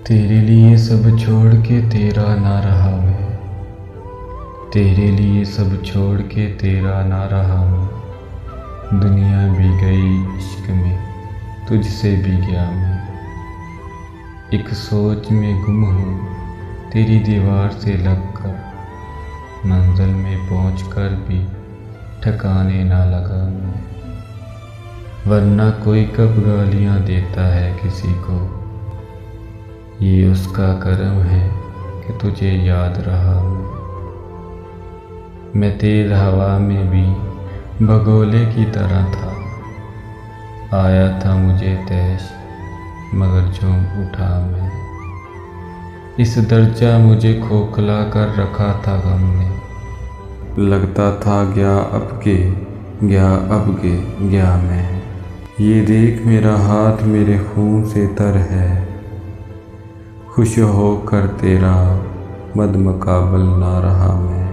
तेरे लिए सब छोड़ के तेरा ना रहा मैं, तेरे लिए सब छोड़ के तेरा ना रहा मैं। दुनिया भी गई इश्क में, तुझसे भी गया मैं। एक सोच में गुम हूँ तेरी दीवार से लगकर, मंजिल में पहुंचकर भी ठिकाने ना लगा मैं। वरना कोई कब गालियाँ देता है किसी को, ये उसका करम है कि तुझे याद रहा मैं तेज हवा में भी भगोले की तरह था। आया था मुझे तैश मगर झूम उठा मैं। इस दर्जा मुझे खोखला कर रखा था गम ने, लगता था गया अब के गया मैं। ये देख मेरा हाथ मेरे खून से तर है, खुश होकर तेरा बदमुकाबल ना रहा मैं।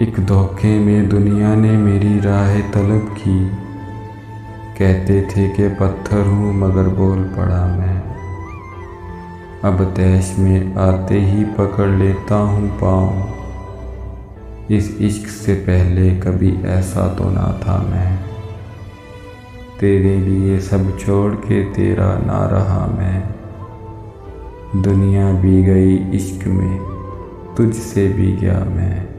एक धोखे में दुनिया ने मेरी राह तलब की, कहते थे कि पत्थर हूँ मगर बोल पड़ा मैं। अब तैश में आते ही पकड़ लेता हूँ पाँव, इस इश्क से पहले कभी ऐसा तो ना था मैं। तेरे लिए सब छोड़ के तेरा ना रहा मैं, दुनिया भी गई इश्क में, तुझसे भी गया मैं।